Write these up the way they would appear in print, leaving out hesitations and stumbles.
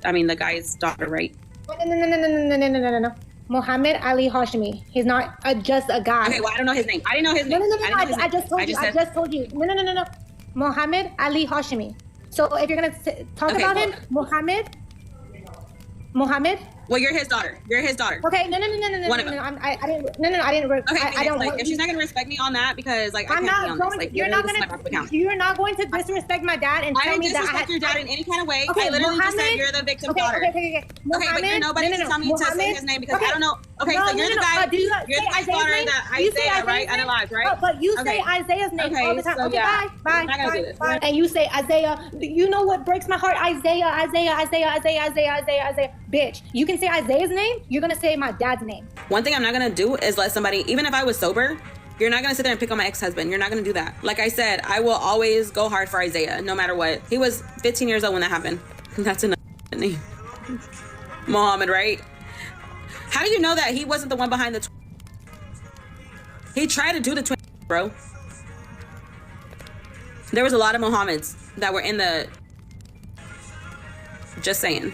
the guy's daughter, right? No. Muhammad Ali Hashimi. He's not just a guy. Okay, well, I don't know his name. I didn't know his name. No. I just told you. I just told you. No. Muhammad Ali Hashimi. So if you're gonna talk about him, Muhammad. Well, you're his daughter. You're his daughter. Okay, no. One of them. I didn't. Okay, I don't. Like, if she's not gonna respect me on that, because like I'm not going. Like, you're not going to disrespect my dad and tell me that I disrespect your dad in any kind of way. Okay, I literally just said Muhammad, you're the victim's daughter. Okay. Okay, but you're nobody to tell me to say his name because I don't know. Okay, so you're the guy. You're the guy's daughter that Isaiah, right? Unalive, right? But you say Isaiah's name all the time. So okay, yeah, bye. And you say Isaiah. You know what breaks my heart? Isaiah. Bitch, you can say Isaiah's name. You're gonna say my dad's name. One thing I'm not gonna do is let somebody, even if I was sober, you're not gonna sit there and pick on my ex-husband. You're not gonna do that. Like I said, I will always go hard for Isaiah, no matter what. He was 15 years old when that happened. That's enough name. Muhammad, right? How do you know that he wasn't the one behind the He tried to do the twin, bro. There was a lot of Muhammads that were in the... Just saying.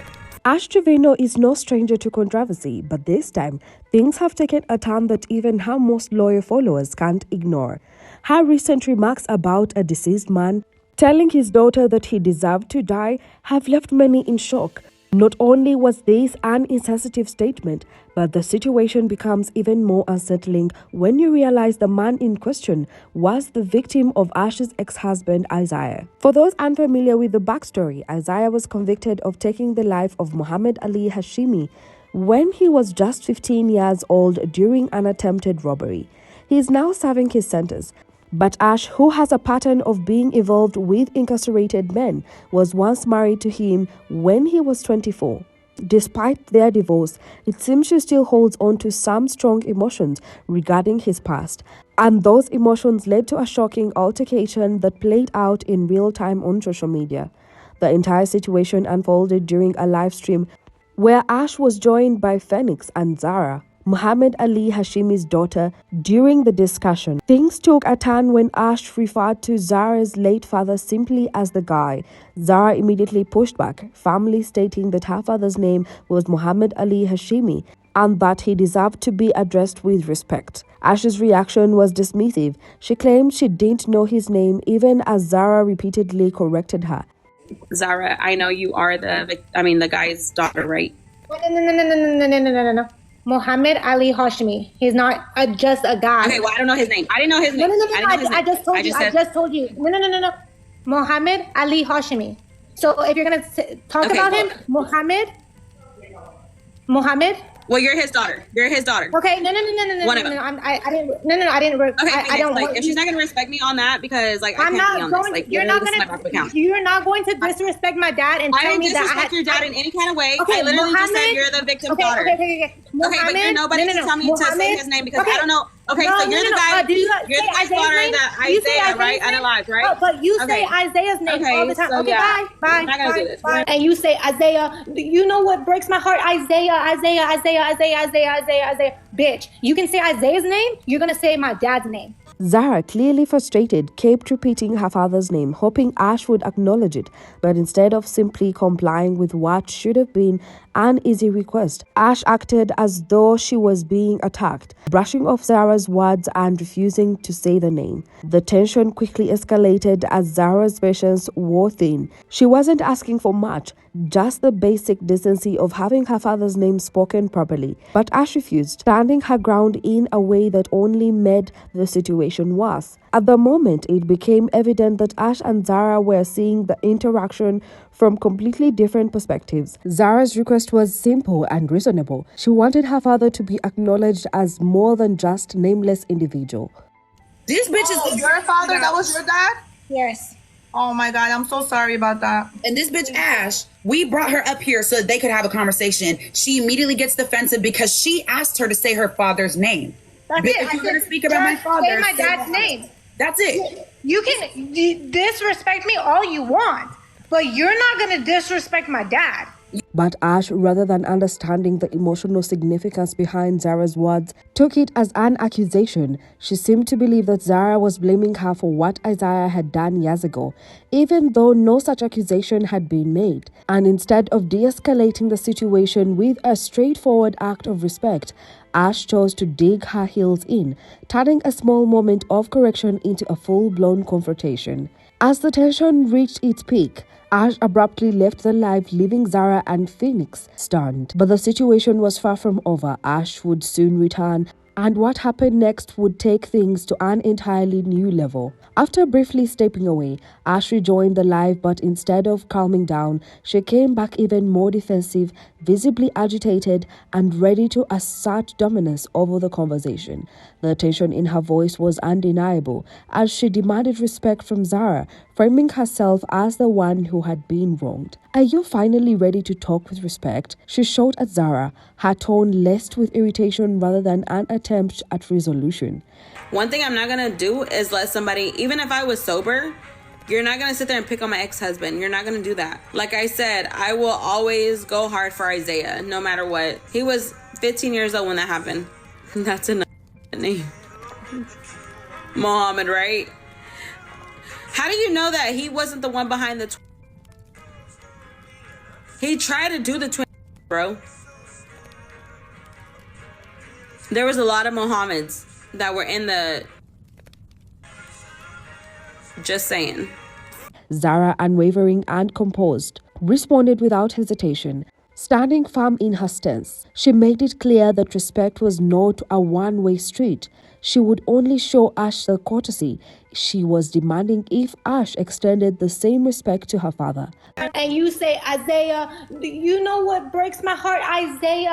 Trevino is no stranger to controversy, but this time, things have taken a turn that even her most loyal followers can't ignore. Her recent remarks about a deceased man telling his daughter that he deserved to die have left many in shock. Not only was this an insensitive statement, but the situation becomes even more unsettling when you realize the man in question was the victim of Ash's ex-husband Isaiah. For those unfamiliar with the backstory, Isaiah was convicted of taking the life of Muhammad Ali Hashimi when he was just 15 years old during an attempted robbery. He is now serving his sentence. But Ash, who has a pattern of being involved with incarcerated men, was once married to him when he was 24. Despite their divorce, it seems she still holds on to some strong emotions regarding his past. And those emotions led to a shocking altercation that played out in real time on social media. The entire situation unfolded during a live stream where Ash was joined by Phoenix and Zara, Muhammad Ali Hashimi's daughter. During the discussion, things took a turn when Ash referred to Zara's late father simply as the guy. Zara immediately pushed back, firmly stating that her father's name was Muhammad Ali Hashimi and that he deserved to be addressed with respect. Ash's reaction was dismissive. She claimed she didn't know his name, even as Zara repeatedly corrected her. Zara, I know you are the guy's daughter, right? No. Muhammad Ali Hashimi. He's not just a guy. Okay, well, I don't know his name. I didn't know his name. I just told you. No. Muhammad Ali Hashimi. So if you're gonna talk about him, Muhammad. Well, you're his daughter. You're his daughter. Okay, no. One of them. I didn't. Okay, I don't. Like, if she's not gonna respect me on that, because like I'm not on going. This. Like, you're not going to disrespect my dad and tell me that I disrespect your dad in any kind of way. Okay, I literally Muhammad, just said you're the victim's daughter. Okay. Okay, but you're nobody to tell me to say his name because I don't know. Okay, so you're the guy. You're the guy's daughter that Isaiah, right? Unalive, right? But you say Isaiah's name all the time. So okay, yeah. bye. I'm not gonna do this. And you say Isaiah. You know what breaks my heart? Isaiah. Bitch, you can say Isaiah's name. You're gonna say my dad's name. Zara, clearly frustrated, kept repeating her father's name, hoping Ash would acknowledge it. But instead of simply complying with what should have been an easy request, Ash acted as though she was being attacked, brushing off Zara's words and refusing to say the name. The tension quickly escalated as Zara's patience wore thin. She wasn't asking for much, just the basic decency of having her father's name spoken properly. But Ash refused, standing her ground in a way that only made the situation worse. At the moment, it became evident that Ash and Zara were seeing the interaction from completely different perspectives. Zara's request was simple and reasonable. She wanted her father to be acknowledged as more than just nameless individual. This bitch is your father? That was your dad? Yes. Oh my God, I'm so sorry about that. And this bitch Ash, we brought her up here so that they could have a conversation. She immediately gets defensive because she asked her to say her father's name. That's but it. if you're going to speak about my father, say my dad's name. That's it. You can disrespect me all you want, but you're not going to disrespect my dad. But Ash, rather than understanding the emotional significance behind Zara's words, took it as an accusation. She seemed to believe that Zara was blaming her for what Isaiah had done years ago, even though no such accusation had been made. And instead of de-escalating the situation with a straightforward act of respect, Ash chose to dig her heels in, turning a small moment of correction into a full-blown confrontation. As the tension reached its peak, Ash abruptly left the live, leaving Zara and Phoenix stunned. But the situation was far from over. Ash would soon return, and what happened next would take things to an entirely new level. After briefly stepping away, Ash rejoined the live, but instead of calming down, she came back even more defensive, visibly agitated, and ready to assert dominance over the conversation. The tension in her voice was undeniable as she demanded respect from Zara, framing herself as the one who had been wronged. "Are you finally ready to talk with respect?" she shot at Zara, her tone laced with irritation rather than an attempt at resolution. One thing I'm not gonna do is let somebody, even if I was sober, you're not gonna sit there and pick on my ex-husband. You're not gonna do that. Like I said, I will always go hard for Isaiah, no matter what. He was 15 years old when that happened. That's a name. Muhammad, right? How do you know that he wasn't the one behind the He tried to do the twin, bro. There was a lot of Muhammads that were in the... Just saying. Zara, unwavering and composed, responded without hesitation. Standing firm in her stance, she made it clear that respect was not a one-way street. She would only show Ash the courtesy she was demanding if Ash extended the same respect to her father. And you say, Isaiah, you know what breaks my heart? Isaiah.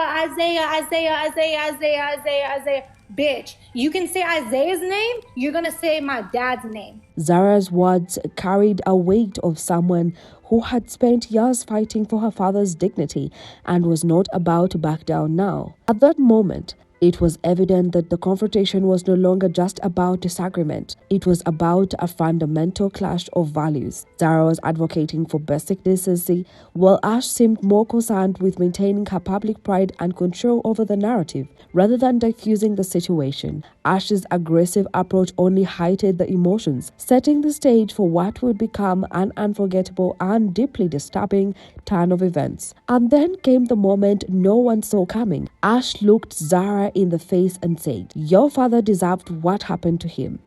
Bitch, you can say Isaiah's name, you're gonna say my dad's name. Zara's words carried a weight of someone who had spent years fighting for her father's dignity and was not about to back down now. At that moment, it was evident that the confrontation was no longer just about disagreement. It was about a fundamental clash of values. Zara was advocating for basic decency, while Ash seemed more concerned with maintaining her public pride and control over the narrative. Rather than diffusing the situation, Ash's aggressive approach only heightened the emotions, setting the stage for what would become an unforgettable and deeply disturbing turn of events. And then came the moment no one saw coming. Ash looked Zara in the face and said, "Your father deserved what happened to him."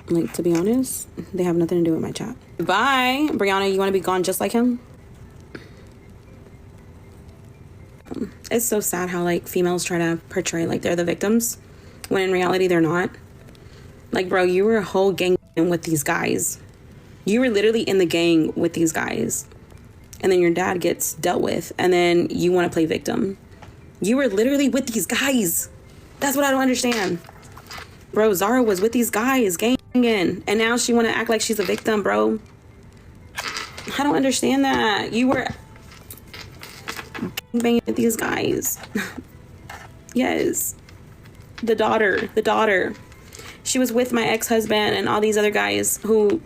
Like, to be honest, they have nothing to do with my chat. Bye. Brianna, you want to be gone just like him? It's so sad how, like, females try to portray like they're the victims when in reality they're not. Like, bro, you were a whole gang with these guys. You were literally in the gang with these guys. And then your dad gets dealt with. And then you want to play victim. You were literally with these guys. That's what I don't understand. Bro, Zara was with these guys, ganging. And now she want to act like she's a victim, bro. I don't understand that. You were banging with these guys. Yes. The daughter. She was with my ex-husband and all these other guys who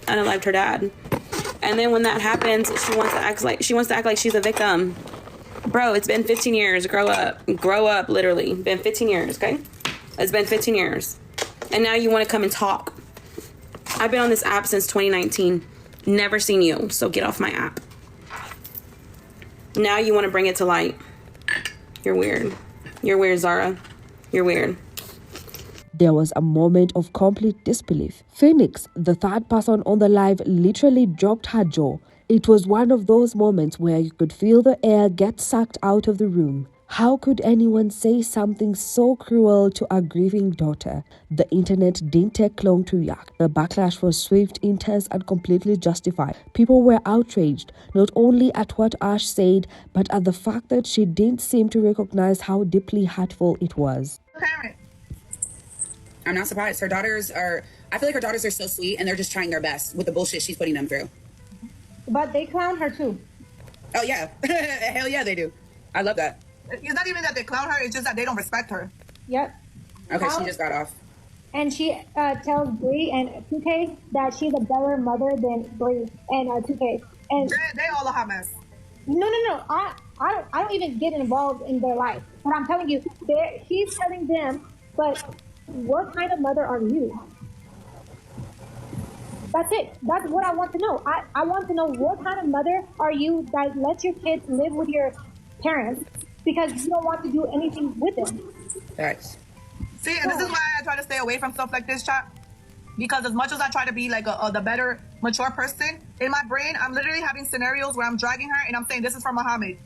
unalived her dad. And then when that happens, she wants to act like she's a victim. Bro, it's been 15 years. Grow up, literally. Been 15 years, okay? It's been 15 years. And now you want to come and talk. I've been on this app since 2019. Never seen you, so get off my app. Now you want to bring it to light. You're weird. You're weird, Zara. You're weird. There was a moment of complete disbelief. Phoenix, the third person on the live, literally dropped her jaw. It was one of those moments where you could feel the air get sucked out of the room. How could anyone say something so cruel to a grieving daughter? The internet didn't take long to react. The backlash was swift, intense, and completely justified. People were outraged, not only at what Ash said, but at the fact that she didn't seem to recognize how deeply hurtful it was. Parent. I'm not surprised. I feel like her daughters are so sweet and they're just trying their best with the bullshit she's putting them through. But they clown her too. Oh yeah. Hell yeah, they do. I love that. It's not even that they clown her, it's just that they don't respect her. Yep. Okay, she just got off. And she tells Bree and 2K that she's a better mother than Bree and 2K. And they all a hot mess. No. I don't even get involved in their life. But I'm telling you, he's telling them, but what kind of mother are you? That's it. That's what I want to know. I want to know what kind of mother are you that lets your kids live with your parents because you don't want to do anything with them. Thanks. See, and this is why I try to stay away from stuff like this, chat. Because as much as I try to be like the better, mature person, in my brain, I'm literally having scenarios where I'm dragging her and I'm saying, this is from Muhammad.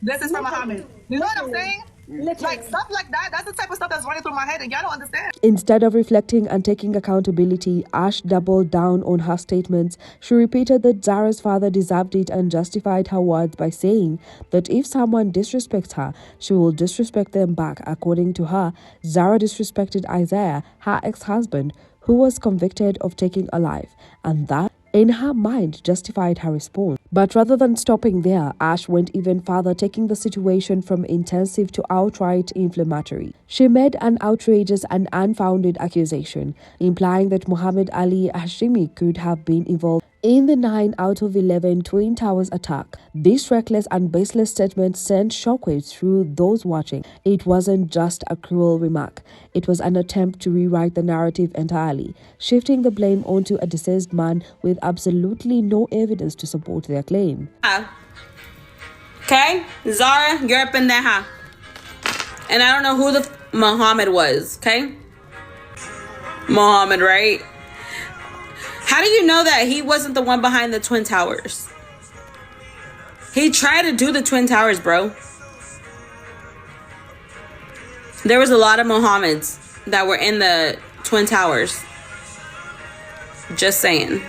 This is from Muhammad. You know what I'm saying? Like stuff like that, that's the type of stuff that's running through my head and y'all don't understand. Instead of reflecting and taking accountability, Ash doubled down on her statements. She repeated that Zara's father deserved it and justified her words by saying that if someone disrespects her, she will disrespect them back. According to her, Zara disrespected Isaiah, her ex-husband, who was convicted of taking a life, and that, in her mind, justified her response. But rather than stopping there, Ash went even further, taking the situation from intensive to outright inflammatory. She made an outrageous and unfounded accusation, implying that Muhammad Ali Hashimi could have been involved in the 9 out of 11 Twin Towers attack. This reckless and baseless statement sent shockwaves through those watching. It wasn't just a cruel remark. It was an attempt to rewrite the narrative entirely, shifting the blame onto a deceased man with absolutely no evidence to support their claim. Okay? Zara, you're up in there, and I don't know who the Muhammad was, okay? Muhammad, right? How do you know that he wasn't the one behind the Twin Towers? He tried to do the Twin Towers, bro. There was a lot of Muhammads that were in the Twin Towers. Just saying.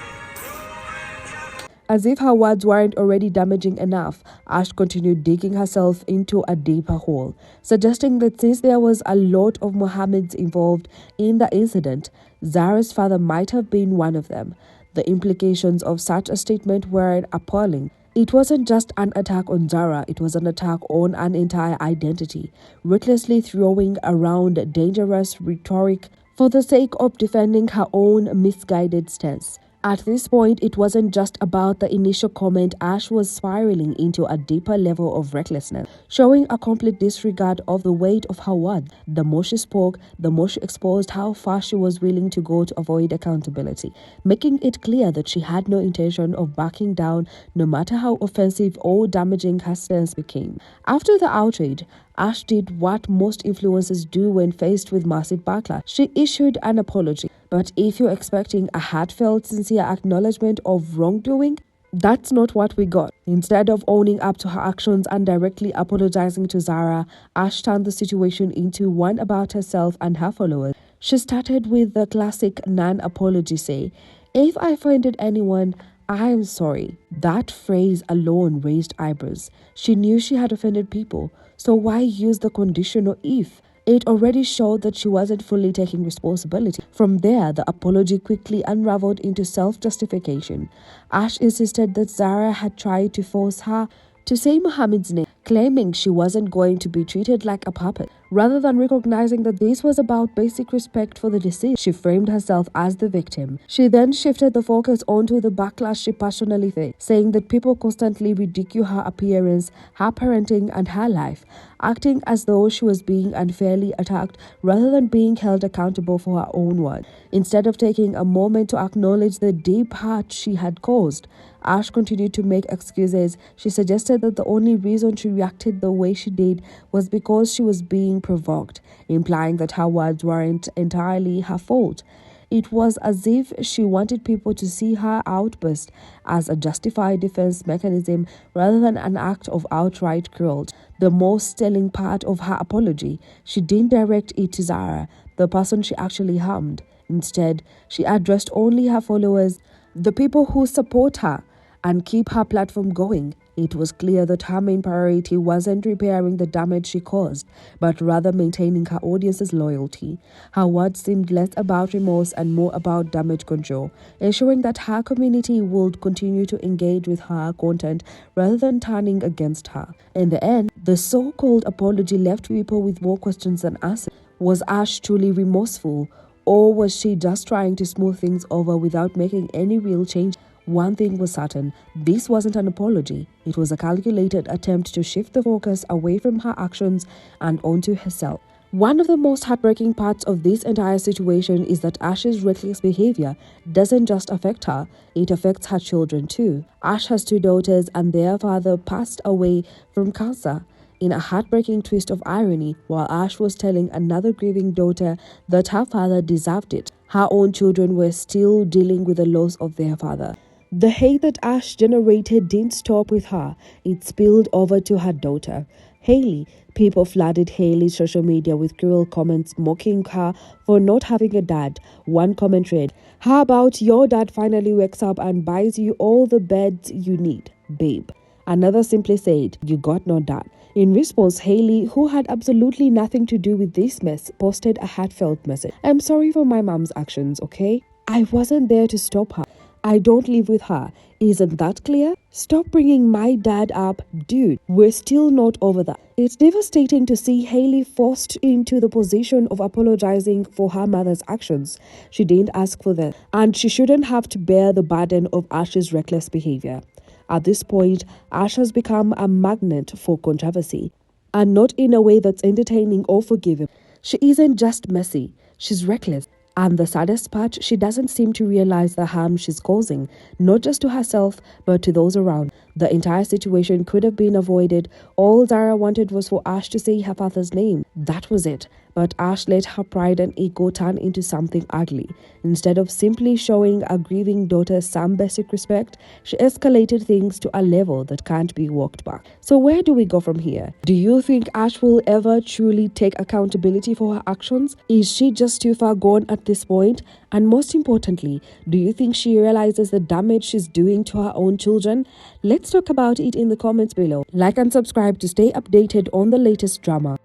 As if her words weren't already damaging enough, Ash continued digging herself into a deeper hole, suggesting that since there was a lot of Muhammads involved in the incident, Zara's father might have been one of them. The implications of such a statement were appalling. It wasn't just an attack on Zara, it was an attack on an entire identity, ruthlessly throwing around dangerous rhetoric for the sake of defending her own misguided stance. At this point, it wasn't just about the initial comment. Ash was spiraling into a deeper level of recklessness, showing a complete disregard of the weight of her words. The more she spoke, the more she exposed how far she was willing to go to avoid accountability, making it clear that she had no intention of backing down, no matter how offensive or damaging her stance became. After the outrage, Ash did what most influencers do when faced with massive backlash. She issued an apology. But if you're expecting a heartfelt, sincere acknowledgement of wrongdoing, that's not what we got. Instead of owning up to her actions and directly apologizing to Zara, Ash turned the situation into one about herself and her followers. She started with the classic non-apology say, "If I offended anyone, I am sorry." That phrase alone raised eyebrows. She knew she had offended people, so why use the conditional if? It already showed that she wasn't fully taking responsibility. From there, the apology quickly unraveled into self-justification. Ash insisted that Zara had tried to force her to say Muhammad's name, claiming she wasn't going to be treated like a puppet. Rather than recognizing that this was about basic respect for the deceased, she framed herself as the victim. She then shifted the focus onto the backlash she personally faced, saying that people constantly ridicule her appearance, her parenting, and her life, acting as though she was being unfairly attacked rather than being held accountable for her own words. Instead of taking a moment to acknowledge the deep hurt she had caused, Ash continued to make excuses. She suggested that the only reason she reacted the way she did was because she was being provoked, implying that her words weren't entirely her fault. It was as if she wanted people to see her outburst as a justified defense mechanism rather than an act of outright cruelty. The most telling part of her apology, she didn't direct it to Zara, the person she actually harmed. Instead, she addressed only her followers, the people who support her and keep her platform going. It was clear that her main priority wasn't repairing the damage she caused, but rather maintaining her audience's loyalty. Her words seemed less about remorse and more about damage control, ensuring that her community would continue to engage with her content rather than turning against her. In the end, the so-called apology left people with more questions than answers. Was Ash truly remorseful, or was she just trying to smooth things over without making any real change? One thing was certain, this wasn't an apology. It was a calculated attempt to shift the focus away from her actions and onto herself. One of the most heartbreaking parts of this entire situation is that Ash's reckless behavior doesn't just affect her, it affects her children too. Ash has 2 daughters and their father passed away from cancer. In a heartbreaking twist of irony, while Ash was telling another grieving daughter that her father deserved it, her own children were still dealing with the loss of their father. The hate that Ash generated didn't stop with her, it spilled over to her daughter, Hailey. People flooded Hailey's social media with cruel comments mocking her for not having a dad. One comment read, "How about your dad finally wakes up and buys you all the beds you need, babe?" Another simply said, "You got no dad." In response, Hailey, who had absolutely nothing to do with this mess, posted a heartfelt message. "I'm sorry for my mom's actions, okay? I wasn't there to stop her. I don't live with her. Isn't that clear? Stop bringing my dad up, dude. We're still not over that." It's devastating to see Hailey forced into the position of apologizing for her mother's actions. She didn't ask for them, and she shouldn't have to bear the burden of Ash's reckless behavior. At this point, Ash has become a magnet for controversy, and not in a way that's entertaining or forgiving. She isn't just messy, she's reckless. And the saddest part, she doesn't seem to realize the harm she's causing, not just to herself, but to those around. The entire situation could have been avoided. All Zara wanted was for Ash to say her father's name. That was it. But Ash let her pride and ego turn into something ugly. Instead of simply showing a grieving daughter some basic respect, she escalated things to a level that can't be walked back. So where do we go from here? Do you think Ash will ever truly take accountability for her actions? Is she just too far gone at this point? And most importantly, do you think she realizes the damage she's doing to her own children? Let's talk about it in the comments below. Like and subscribe to stay updated on the latest drama.